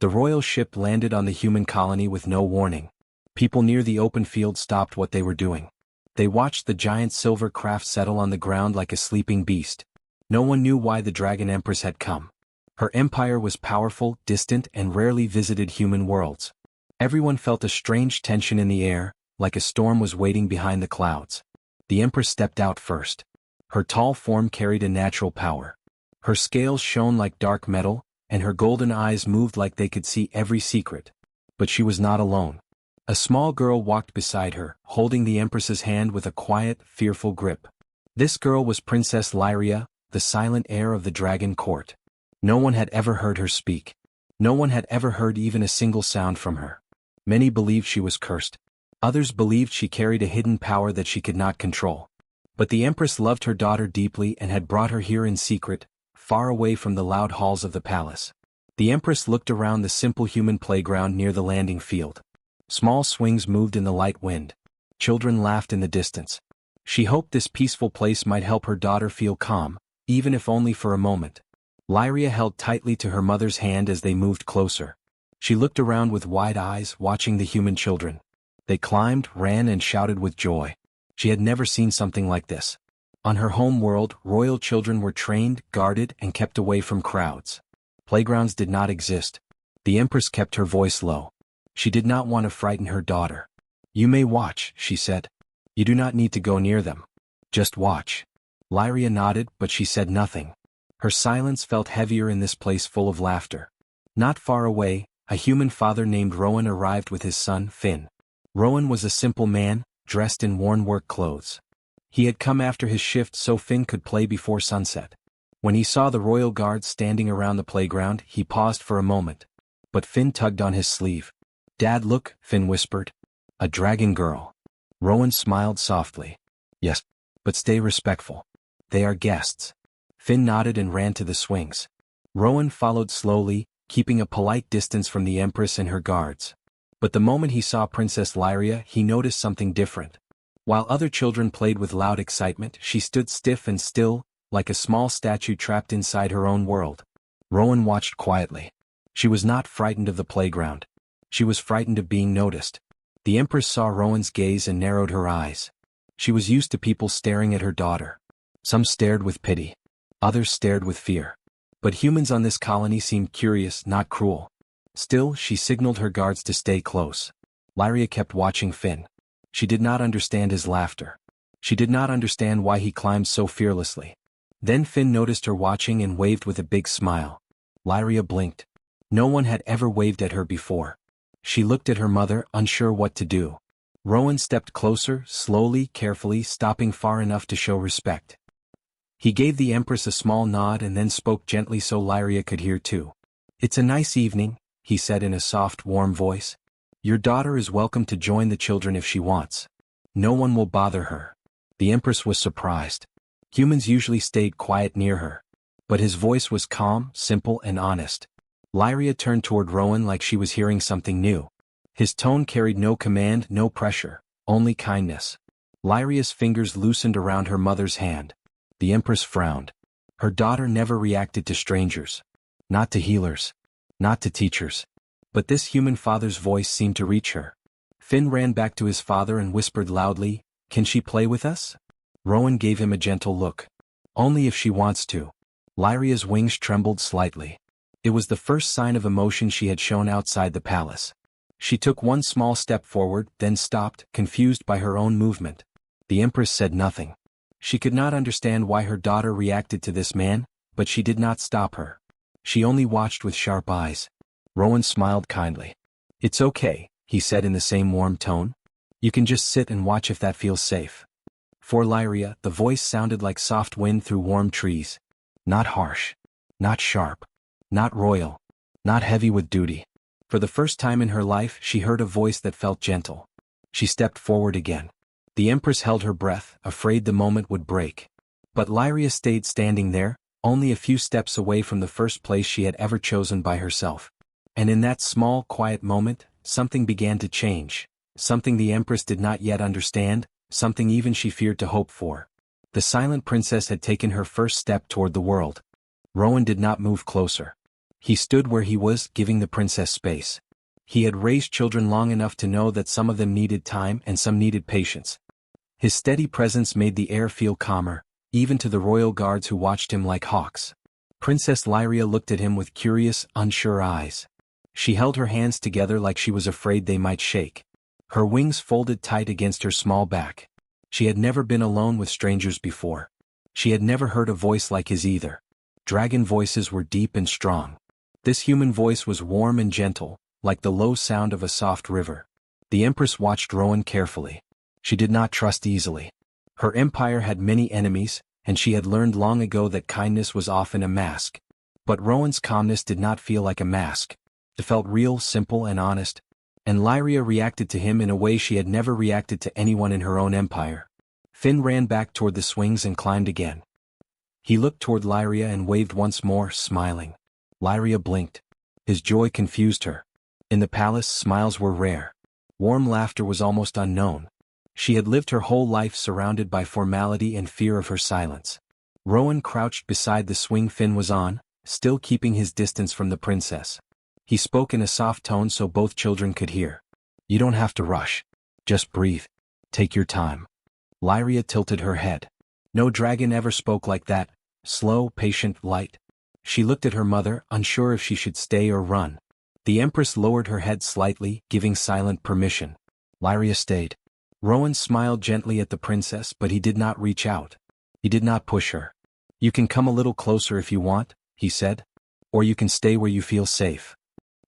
The royal ship landed on the human colony with no warning. People near the open field stopped what they were doing. They watched the giant silver craft settle on the ground like a sleeping beast. No one knew why the Dragon Empress had come. Her empire was powerful, distant, and rarely visited human worlds. Everyone felt a strange tension in the air, like a storm was waiting behind the clouds. The Empress stepped out first. Her tall form carried a natural power. Her scales shone like dark metal, and her golden eyes moved like they could see every secret. But she was not alone. A small girl walked beside her, holding the Empress's hand with a quiet, fearful grip. This girl was Princess Lyria, the silent heir of the Dragon Court. No one had ever heard her speak. No one had ever heard even a single sound from her. Many believed she was cursed. Others believed she carried a hidden power that she could not control. But the Empress loved her daughter deeply and had brought her here in secret, far away from the loud halls of the palace. The Empress looked around the simple human playground near the landing field. Small swings moved in the light wind. Children laughed in the distance. She hoped this peaceful place might help her daughter feel calm, even if only for a moment. Lyria held tightly to her mother's hand as they moved closer. She looked around with wide eyes, watching the human children. They climbed, ran, and shouted with joy. She had never seen something like this. On her home world, royal children were trained, guarded, and kept away from crowds. Playgrounds did not exist. The Empress kept her voice low. She did not want to frighten her daughter. "You may watch," she said. "You do not need to go near them. Just watch." Lyria nodded, but she said nothing. Her silence felt heavier in this place full of laughter. Not far away, a human father named Rowan arrived with his son, Finn. Rowan was a simple man, dressed in worn work clothes. He had come after his shift so Finn could play before sunset. When he saw the royal guards standing around the playground, he paused for a moment. But Finn tugged on his sleeve. "Dad, look," Finn whispered. "A dragon girl." Rowan smiled softly. "Yes, but stay respectful. They are guests." Finn nodded and ran to the swings. Rowan followed slowly, keeping a polite distance from the Empress and her guards. But the moment he saw Princess Lyria, he noticed something different. While other children played with loud excitement, she stood stiff and still, like a small statue trapped inside her own world. Rowan watched quietly. She was not frightened of the playground. She was frightened of being noticed. The Empress saw Rowan's gaze and narrowed her eyes. She was used to people staring at her daughter. Some stared with pity. Others stared with fear. But humans on this colony seemed curious, not cruel. Still, she signaled her guards to stay close. Lyria kept watching Finn. She did not understand his laughter. She did not understand why he climbed so fearlessly. Then Finn noticed her watching and waved with a big smile. Lyria blinked. No one had ever waved at her before. She looked at her mother, unsure what to do. Rowan stepped closer, slowly, carefully, stopping far enough to show respect. He gave the Empress a small nod and then spoke gently so Lyria could hear too. "It's a nice evening," he said in a soft, warm voice. "Your daughter is welcome to join the children if she wants. No one will bother her." The Empress was surprised. Humans usually stayed quiet near her. But his voice was calm, simple, and honest. Lyria turned toward Rowan like she was hearing something new. His tone carried no command, no pressure, only kindness. Lyria's fingers loosened around her mother's hand. The Empress frowned. Her daughter never reacted to strangers. Not to healers. Not to teachers. But this human father's voice seemed to reach her. Finn ran back to his father and whispered loudly, "Can she play with us?" Rowan gave him a gentle look. "Only if she wants to." Lyria's wings trembled slightly. It was the first sign of emotion she had shown outside the palace. She took one small step forward, then stopped, confused by her own movement. The Empress said nothing. She could not understand why her daughter reacted to this man, but she did not stop her. She only watched with sharp eyes. Rowan smiled kindly. "It's okay," he said in the same warm tone. "You can just sit and watch if that feels safe." For Lyria, the voice sounded like soft wind through warm trees. Not harsh. Not sharp. Not royal. Not heavy with duty. For the first time in her life, she heard a voice that felt gentle. She stepped forward again. The Empress held her breath, afraid the moment would break. But Lyria stayed standing there, only a few steps away from the first place she had ever chosen by herself. And in that small, quiet moment, something began to change. Something the Empress did not yet understand, something even she feared to hope for. The silent princess had taken her first step toward the world. Rowan did not move closer. He stood where he was, giving the princess space. He had raised children long enough to know that some of them needed time and some needed patience. His steady presence made the air feel calmer, even to the royal guards who watched him like hawks. Princess Lyria looked at him with curious, unsure eyes. She held her hands together like she was afraid they might shake. Her wings folded tight against her small back. She had never been alone with strangers before. She had never heard a voice like his either. Dragon voices were deep and strong. This human voice was warm and gentle, like the low sound of a soft river. The Empress watched Rowan carefully. She did not trust easily. Her empire had many enemies, and she had learned long ago that kindness was often a mask. But Rowan's calmness did not feel like a mask. It felt real, simple, and honest. And Lyria reacted to him in a way she had never reacted to anyone in her own empire. Finn ran back toward the swings and climbed again. He looked toward Lyria and waved once more, smiling. Lyria blinked. His joy confused her. In the palace, smiles were rare. Warm laughter was almost unknown. She had lived her whole life surrounded by formality and fear of her silence. Rowan crouched beside the swing Finn was on, still keeping his distance from the princess. He spoke in a soft tone so both children could hear. You don't have to rush. Just breathe. Take your time. Lyria tilted her head. No dragon ever spoke like that, slow, patient, light. She looked at her mother, unsure if she should stay or run. The Empress lowered her head slightly, giving silent permission. Lyria stayed. Rowan smiled gently at the princess, but he did not reach out. He did not push her. You can come a little closer if you want, he said. Or you can stay where you feel safe.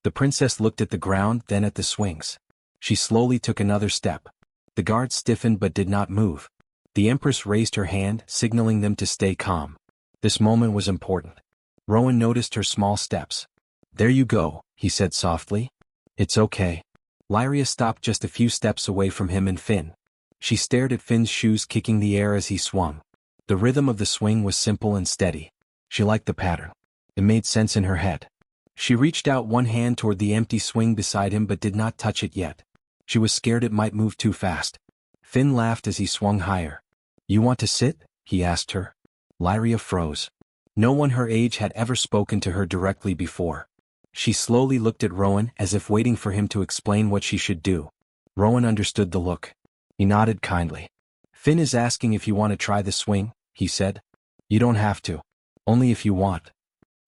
The princess looked at the ground, then at the swings. She slowly took another step. The guards stiffened but did not move. The Empress raised her hand, signaling them to stay calm. This moment was important. Rowan noticed her small steps. There you go, he said softly. It's okay. Lyria stopped just a few steps away from him and Finn. She stared at Finn's shoes kicking the air as he swung. The rhythm of the swing was simple and steady. She liked the pattern. It made sense in her head. She reached out one hand toward the empty swing beside him but did not touch it yet. She was scared it might move too fast. Finn laughed as he swung higher. You want to sit? He asked her. Lyria froze. No one her age had ever spoken to her directly before. She slowly looked at Rowan as if waiting for him to explain what she should do. Rowan understood the look. He nodded kindly. Finn is asking if you want to try the swing, he said. You don't have to. Only if you want.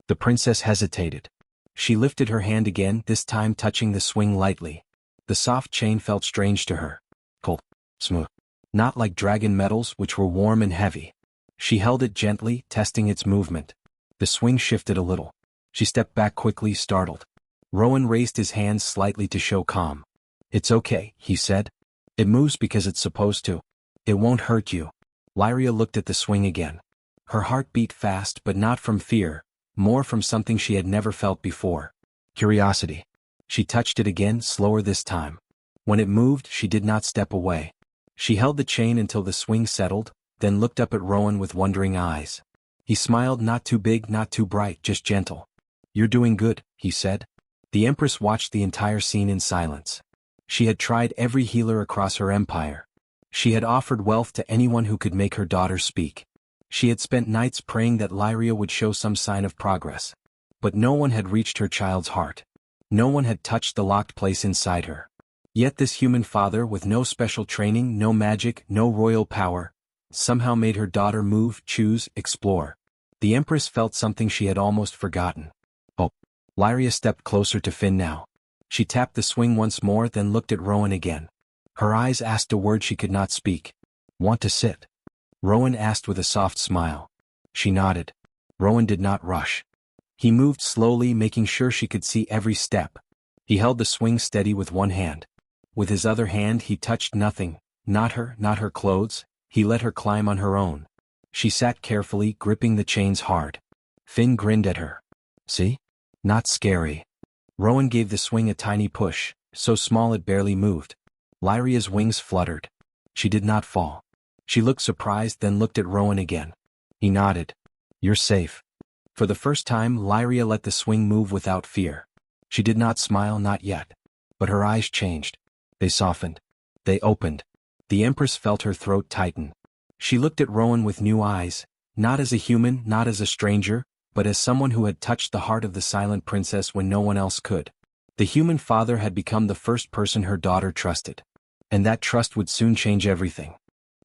The princess hesitated. She lifted her hand again, this time touching the swing lightly. The soft chain felt strange to her. Cold. Smooth. Not like dragon metals, which were warm and heavy. She held it gently, testing its movement. The swing shifted a little. She stepped back quickly, startled. Rowan raised his hands slightly to show calm. It's okay, he said. It moves because it's supposed to. It won't hurt you. Lyria looked at the swing again. Her heart beat fast, but not from fear, more from something she had never felt before. Curiosity. She touched it again, slower this time. When it moved, she did not step away. She held the chain until the swing settled, then looked up at Rowan with wondering eyes. He smiled, not too big, not too bright, just gentle. You're doing good, he said. The Empress watched the entire scene in silence. She had tried every healer across her empire. She had offered wealth to anyone who could make her daughter speak. She had spent nights praying that Lyria would show some sign of progress. But no one had reached her child's heart. No one had touched the locked place inside her. Yet this human father, with no special training, no magic, no royal power, somehow made her daughter move, choose, explore. The Empress felt something she had almost forgotten. Hope. Lyria stepped closer to Finn now. She tapped the swing once more, then looked at Rowan again. Her eyes asked a word she could not speak. Want to sit? Rowan asked with a soft smile. She nodded. Rowan did not rush. He moved slowly, making sure she could see every step. He held the swing steady with one hand. With his other hand he touched nothing, not her clothes. He let her climb on her own. She sat carefully, gripping the chains hard. Finn grinned at her. See? Not scary. Rowan gave the swing a tiny push, so small it barely moved. Lyria's wings fluttered. She did not fall. She looked surprised, then looked at Rowan again. He nodded. You're safe. For the first time, Lyria let the swing move without fear. She did not smile, not yet. But her eyes changed. They softened. They opened. The Empress felt her throat tighten. She looked at Rowan with new eyes, not as a human, not as a stranger, but as someone who had touched the heart of the silent princess when no one else could. The human father had become the first person her daughter trusted. And that trust would soon change everything.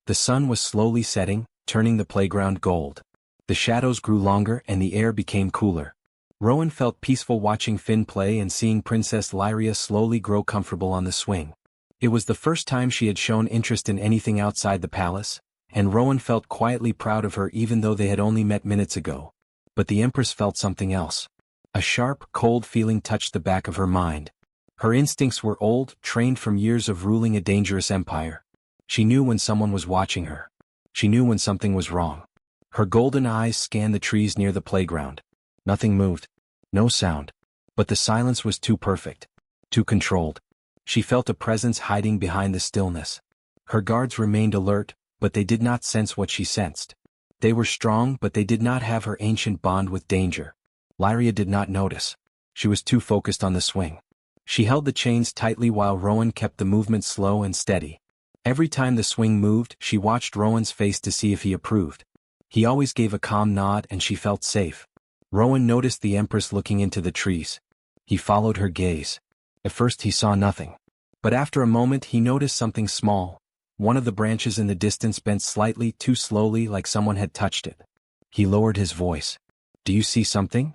The sun was slowly setting, turning the playground gold. The shadows grew longer and the air became cooler. Rowan felt peaceful watching Finn play and seeing Princess Lyria slowly grow comfortable on the swing. It was the first time she had shown interest in anything outside the palace, and Rowan felt quietly proud of her even though they had only met minutes ago. But the Empress felt something else. A sharp, cold feeling touched the back of her mind. Her instincts were old, trained from years of ruling a dangerous empire. She knew when someone was watching her. She knew when something was wrong. Her golden eyes scanned the trees near the playground. Nothing moved. No sound. But the silence was too perfect. Too controlled. She felt a presence hiding behind the stillness. Her guards remained alert, but they did not sense what she sensed. They were strong, but they did not have her ancient bond with danger. Lyria did not notice. She was too focused on the swing. She held the chains tightly while Rowan kept the movement slow and steady. Every time the swing moved, she watched Rowan's face to see if he approved. He always gave a calm nod and she felt safe. Rowan noticed the Empress looking into the trees. He followed her gaze. At first he saw nothing. But after a moment he noticed something small. One of the branches in the distance bent slightly too slowly like someone had touched it. He lowered his voice. "Do you see something?"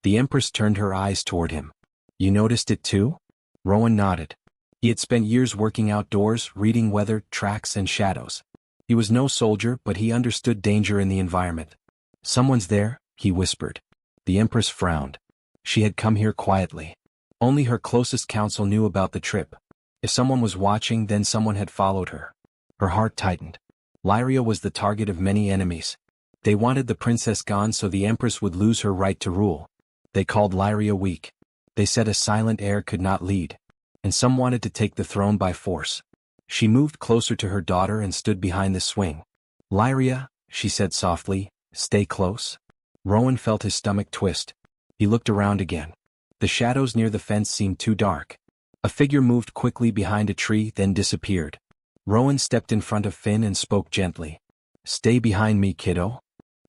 The Empress turned her eyes toward him. "You noticed it too?" Rowan nodded. He had spent years working outdoors, reading weather, tracks, and shadows. He was no soldier, but he understood danger in the environment. "Someone's there," he whispered. The Empress frowned. She had come here quietly. Only her closest counsel knew about the trip. If someone was watching, then someone had followed her. Her heart tightened. Lyria was the target of many enemies. They wanted the princess gone so the Empress would lose her right to rule. They called Lyria weak. They said a silent heir could not lead. And some wanted to take the throne by force. She moved closer to her daughter and stood behind the swing. "Lyria," she said softly, "stay close." Rowan felt his stomach twist. He looked around again. The shadows near the fence seemed too dark. A figure moved quickly behind a tree, then disappeared. Rowan stepped in front of Finn and spoke gently. "Stay behind me, kiddo."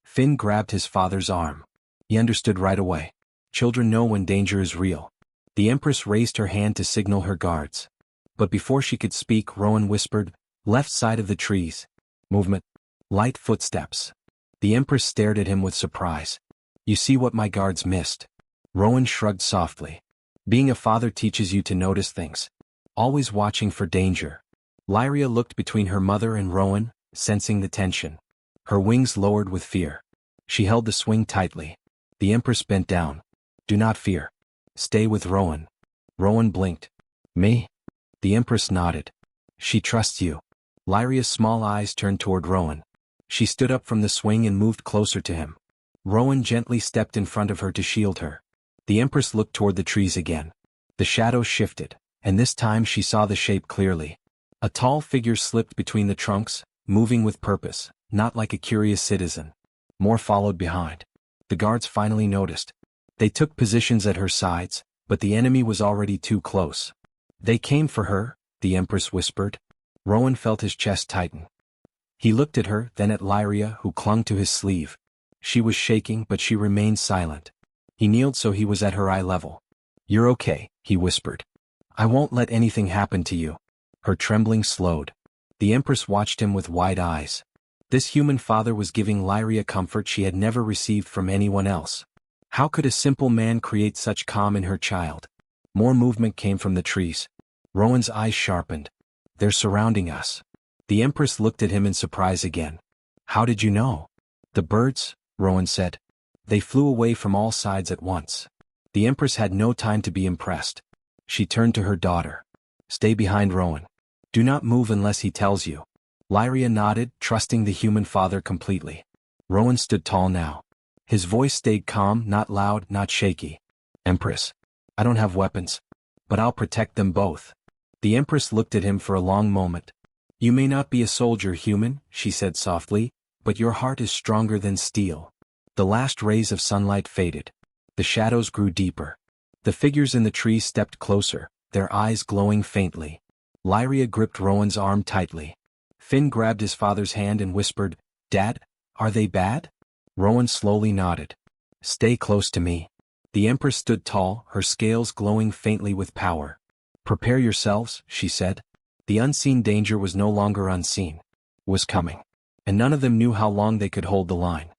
Finn grabbed his father's arm. He understood right away. Children know when danger is real. The Empress raised her hand to signal her guards. But before she could speak, Rowan whispered, "Left side of the trees." Movement. Light footsteps. The Empress stared at him with surprise. "You see what my guards missed?" Rowan shrugged softly. Being a father teaches you to notice things. Always watching for danger. Lyria looked between her mother and Rowan, sensing the tension. Her wings lowered with fear. She held the swing tightly. The Empress bent down. "Do not fear. Stay with Rowan." Rowan blinked. "Me?" The Empress nodded. "She trusts you." Lyria's small eyes turned toward Rowan. She stood up from the swing and moved closer to him. Rowan gently stepped in front of her to shield her. The Empress looked toward the trees again. The shadows shifted, and this time she saw the shape clearly. A tall figure slipped between the trunks, moving with purpose, not like a curious citizen. More followed behind. The guards finally noticed. They took positions at her sides, but the enemy was already too close. "They came for her," the Empress whispered. Rowan felt his chest tighten. He looked at her, then at Lyria, who clung to his sleeve. She was shaking, but she remained silent. He kneeled so he was at her eye level. "You're okay," he whispered. "I won't let anything happen to you." Her trembling slowed. The Empress watched him with wide eyes. This human father was giving Lyria comfort she had never received from anyone else. How could a simple man create such calm in her child? More movement came from the trees. Rowan's eyes sharpened. "They're surrounding us." The Empress looked at him in surprise again. "How did you know?" "The birds," Rowan said. "They flew away from all sides at once." The Empress had no time to be impressed. She turned to her daughter. "Stay behind Rowan. Do not move unless he tells you." Lyria nodded, trusting the human father completely. Rowan stood tall now. His voice stayed calm, not loud, not shaky. "Empress, I don't have weapons, but I'll protect them both." The Empress looked at him for a long moment. "You may not be a soldier, human," she said softly, "but your heart is stronger than steel." The last rays of sunlight faded. The shadows grew deeper. The figures in the trees stepped closer, their eyes glowing faintly. Lyria gripped Rowan's arm tightly. Finn grabbed his father's hand and whispered, "Dad, are they bad?" Rowan slowly nodded. Stay close to me. The Empress stood tall, her scales glowing faintly with power. Prepare yourselves, she said. The unseen danger was no longer unseen. It was coming. And none of them knew how long they could hold the line.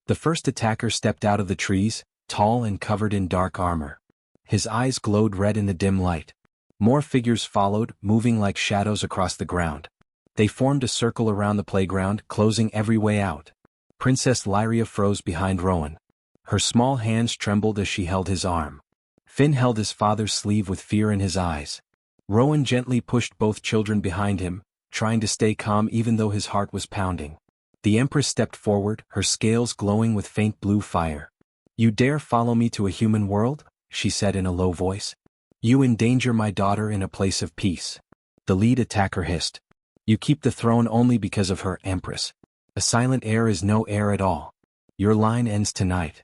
The first attacker stepped out of the trees, tall and covered in dark armor. His eyes glowed red in the dim light. More figures followed, moving like shadows across the ground. They formed a circle around the playground, closing every way out. Princess Lyria froze behind Rowan. Her small hands trembled as she held his arm. Finn held his father's sleeve with fear in his eyes. Rowan gently pushed both children behind him, trying to stay calm even though his heart was pounding. The Empress stepped forward, her scales glowing with faint blue fire. You dare follow me to a human world? She said in a low voice. You endanger my daughter in a place of peace. The lead attacker hissed. You keep the throne only because of her, Empress. A silent heir is no heir at all. Your line ends tonight.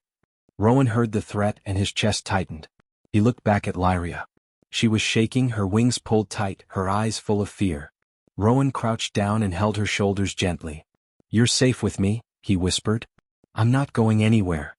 Rowan heard the threat and his chest tightened. He looked back at Lyria. She was shaking, her wings pulled tight, her eyes full of fear. Rowan crouched down and held her shoulders gently. You're safe with me, he whispered. I'm not going anywhere.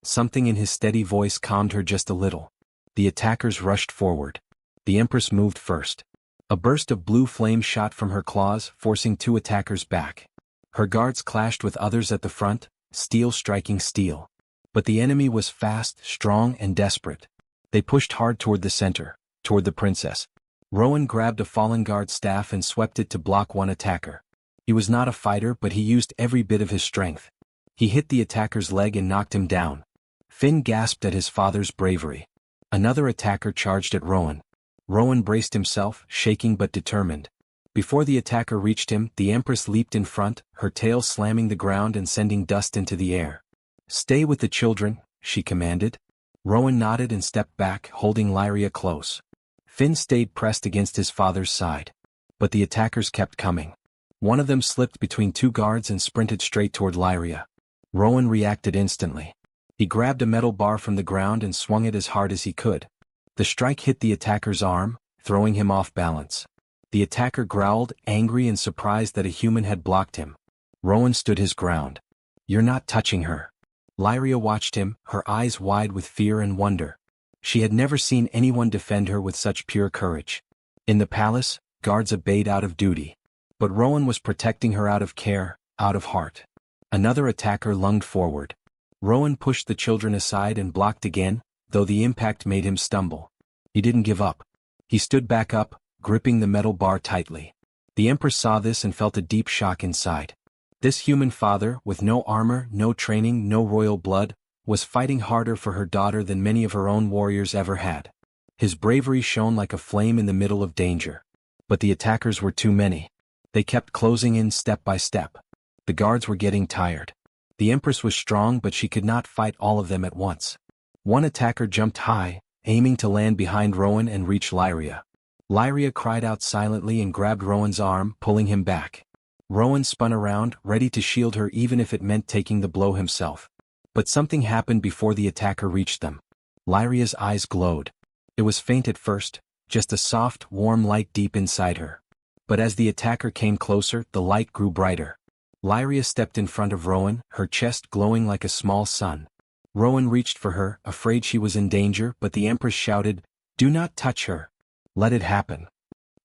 Something in his steady voice calmed her just a little. The attackers rushed forward. The Empress moved first. A burst of blue flame shot from her claws, forcing two attackers back. Her guards clashed with others at the front, steel striking steel. But the enemy was fast, strong, and desperate. They pushed hard toward the center, toward the princess. Rowan grabbed a fallen guard's staff and swept it to block one attacker. He was not a fighter, but he used every bit of his strength. He hit the attacker's leg and knocked him down. Finn gasped at his father's bravery. Another attacker charged at Rowan. Rowan braced himself, shaking but determined. Before the attacker reached him, the Empress leaped in front, her tail slamming the ground and sending dust into the air. Stay with the children, she commanded. Rowan nodded and stepped back, holding Lyria close. Finn stayed pressed against his father's side. But the attackers kept coming. One of them slipped between two guards and sprinted straight toward Lyria. Rowan reacted instantly. He grabbed a metal bar from the ground and swung it as hard as he could. The strike hit the attacker's arm, throwing him off balance. The attacker growled, angry and surprised that a human had blocked him. Rowan stood his ground. You're not touching her. Lyria watched him, her eyes wide with fear and wonder. She had never seen anyone defend her with such pure courage. In the palace, guards obeyed out of duty. But Rowan was protecting her out of care, out of heart. Another attacker lunged forward. Rowan pushed the children aside and blocked again, though the impact made him stumble. He didn't give up. He stood back up, gripping the metal bar tightly. The Empress saw this and felt a deep shock inside. This human father, with no armor, no training, no royal blood, was fighting harder for her daughter than many of her own warriors ever had. His bravery shone like a flame in the middle of danger. But the attackers were too many. They kept closing in step by step. The guards were getting tired. The Empress was strong, but she could not fight all of them at once. One attacker jumped high, aiming to land behind Rowan and reach Lyria. Lyria cried out silently and grabbed Rowan's arm, pulling him back. Rowan spun around, ready to shield her even if it meant taking the blow himself. But something happened before the attacker reached them. Lyria's eyes glowed. It was faint at first, just a soft, warm light deep inside her. But as the attacker came closer, the light grew brighter. Lyria stepped in front of Rowan, her chest glowing like a small sun. Rowan reached for her, afraid she was in danger, but the Empress shouted, "Do not touch her. Let it happen."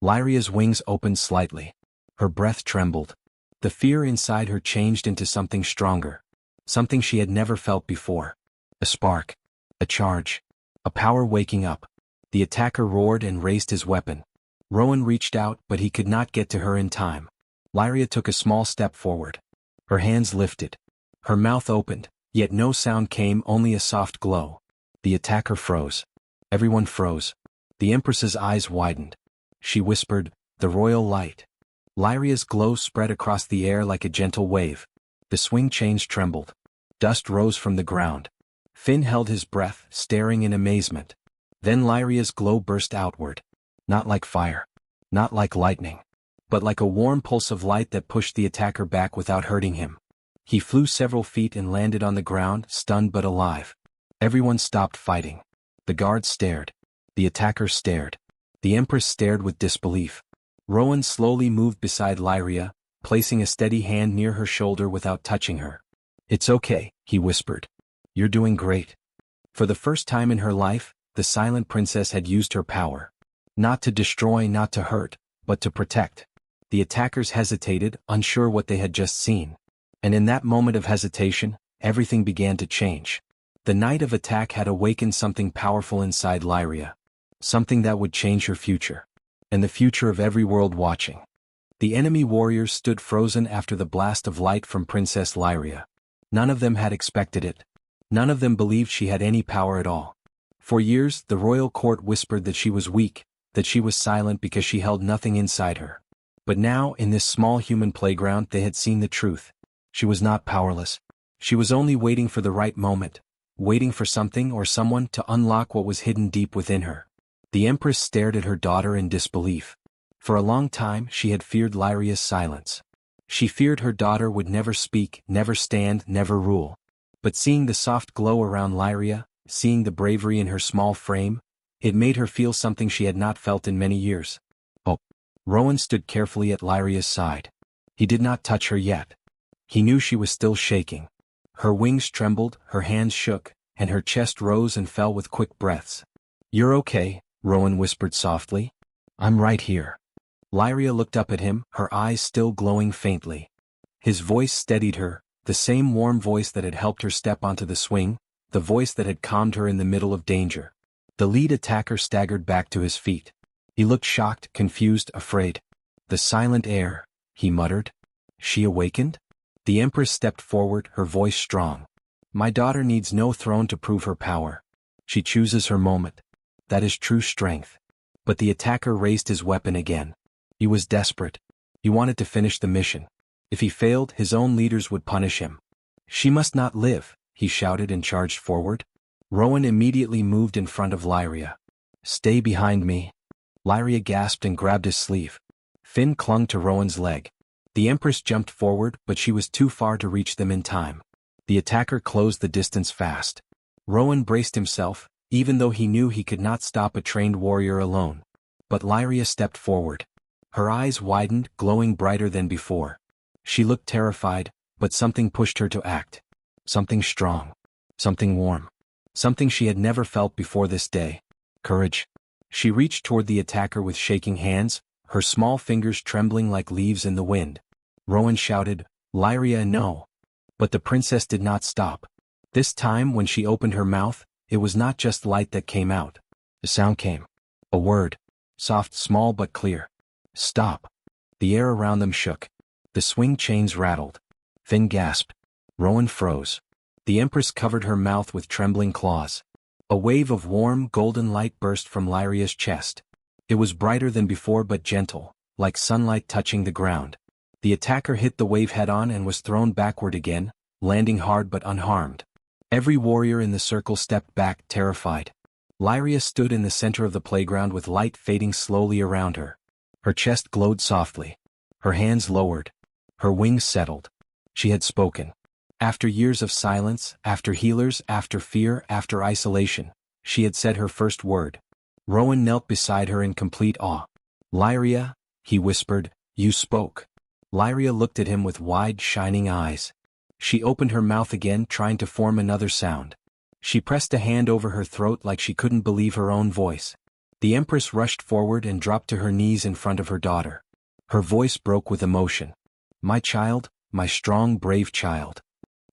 Lyria's wings opened slightly. Her breath trembled. The fear inside her changed into something stronger. Something she had never felt before. A spark. A charge. A power waking up. The attacker roared and raised his weapon. Rowan reached out, but he could not get to her in time. Lyria took a small step forward. Her hands lifted. Her mouth opened, yet no sound came, only a soft glow. The attacker froze. Everyone froze. The Empress's eyes widened. She whispered, "The royal light." Lyria's glow spread across the air like a gentle wave. The swing chains trembled. Dust rose from the ground. Finn held his breath, staring in amazement. Then Lyria's glow burst outward. Not like fire. Not like lightning. But like a warm pulse of light that pushed the attacker back without hurting him. He flew several feet and landed on the ground, stunned but alive. Everyone stopped fighting. The guards stared. The attacker stared. The Empress stared with disbelief. Rowan slowly moved beside Lyria, placing a steady hand near her shoulder without touching her. "It's okay," he whispered. You're doing great. For the first time in her life, the silent princess had used her power. Not to destroy, not to hurt, but to protect. The attackers hesitated, unsure what they had just seen. And in that moment of hesitation, everything began to change. The night of attack had awakened something powerful inside Lyria. Something that would change her future. And the future of every world watching. The enemy warriors stood frozen after the blast of light from Princess Lyria. None of them had expected it. None of them believed she had any power at all. For years, the royal court whispered that she was weak, that she was silent because she held nothing inside her. But now, in this small human playground, they had seen the truth. She was not powerless. She was only waiting for the right moment, waiting for something or someone to unlock what was hidden deep within her. The Empress stared at her daughter in disbelief. For a long time, she had feared Lyria's silence. She feared her daughter would never speak, never stand, never rule. But seeing the soft glow around Lyria, seeing the bravery in her small frame, it made her feel something she had not felt in many years. Oh. Rowan stood carefully at Lyria's side. He did not touch her yet. He knew she was still shaking. Her wings trembled, her hands shook, and her chest rose and fell with quick breaths. "You're okay," Rowan whispered softly. "I'm right here." Lyria looked up at him, her eyes still glowing faintly. His voice steadied her, the same warm voice that had helped her step onto the swing, the voice that had calmed her in the middle of danger. The lead attacker staggered back to his feet. He looked shocked, confused, afraid. "The silent heir," he muttered. "She awakened?" The Empress stepped forward, her voice strong. "My daughter needs no throne to prove her power. She chooses her moment. That is true strength." But the attacker raised his weapon again. He was desperate. He wanted to finish the mission. If he failed, his own leaders would punish him. "She must not live," he shouted and charged forward. Rowan immediately moved in front of Lyria. "Stay behind me." Lyria gasped and grabbed his sleeve. Finn clung to Rowan's leg. The Empress jumped forward, but she was too far to reach them in time. The attacker closed the distance fast. Rowan braced himself, even though he knew he could not stop a trained warrior alone. But Lyria stepped forward. Her eyes widened, glowing brighter than before. She looked terrified, but something pushed her to act. Something strong. Something warm. Something she had never felt before this day. Courage. She reached toward the attacker with shaking hands, her small fingers trembling like leaves in the wind. Rowan shouted, "Lyria, no!" But the princess did not stop. This time when she opened her mouth, it was not just light that came out. The sound came. A word. Soft, small but clear. "Stop." The air around them shook. The swing chains rattled. Finn gasped. Rowan froze. The Empress covered her mouth with trembling claws. A wave of warm, golden light burst from Lyria's chest. It was brighter than before but gentle, like sunlight touching the ground. The attacker hit the wave head-on and was thrown backward again, landing hard but unharmed. Every warrior in the circle stepped back, terrified. Lyria stood in the center of the playground with light fading slowly around her. Her chest glowed softly. Her hands lowered. Her wings settled. She had spoken. After years of silence, after healers, after fear, after isolation, she had said her first word. Rowan knelt beside her in complete awe. "Lyria," he whispered, "you spoke." Lyria looked at him with wide, shining eyes. She opened her mouth again, trying to form another sound. She pressed a hand over her throat like she couldn't believe her own voice. The Empress rushed forward and dropped to her knees in front of her daughter. Her voice broke with emotion. "My child, my strong, brave child."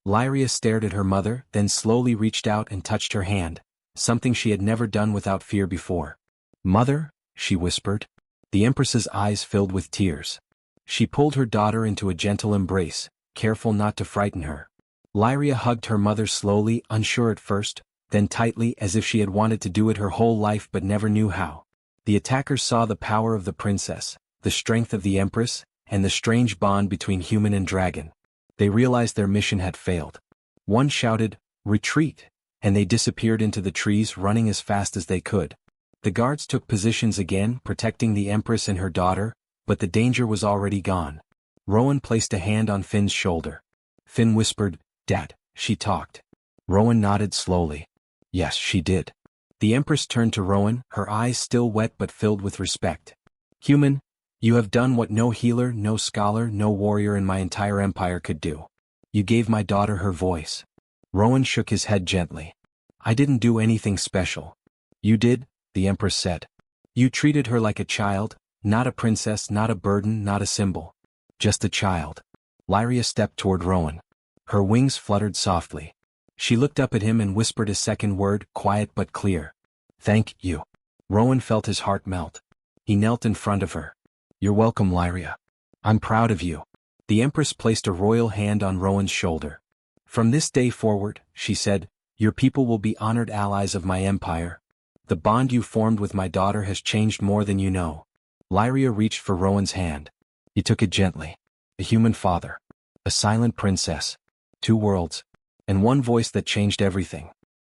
Lyria stared at her mother, then slowly reached out and touched her hand, something she had never done without fear before. "Mother," she whispered. The Empress's eyes filled with tears. She pulled her daughter into a gentle embrace, careful not to frighten her. Lyria hugged her mother slowly, unsure at first, then tightly as if she had wanted to do it her whole life but never knew how. The attackers saw the power of the princess, the strength of the Empress, and the strange bond between human and dragon. They realized their mission had failed. One shouted, "Retreat," and they disappeared into the trees, running as fast as they could. The guards took positions again, protecting the Empress and her daughter, but the danger was already gone. Rowan placed a hand on Finn's shoulder. Finn whispered, "Dad," she talked. Rowan nodded slowly. Yes, she did. The Empress turned to Rowan, her eyes still wet but filled with respect. "Human, you have done what no healer, no scholar, no warrior in my entire empire could do. You gave my daughter her voice. Rowan shook his head gently. I didn't do anything special. You did, the Empress said. You treated her like a child, not a princess, not a burden, not a symbol. Just a child. Lyria stepped toward Rowan. Her wings fluttered softly. She looked up at him and whispered a second word, quiet but clear. Thank you. Rowan felt his heart melt. He knelt in front of her. You're welcome, Lyria. I'm proud of you. The Empress placed a royal hand on Rowan's shoulder. From this day forward, she said, your people will be honored allies of my empire. The bond you formed with my daughter has changed more than you know. Lyria reached for Rowan's hand. He took it gently. A human father. A silent princess. 2 worlds. And one voice that changed everything.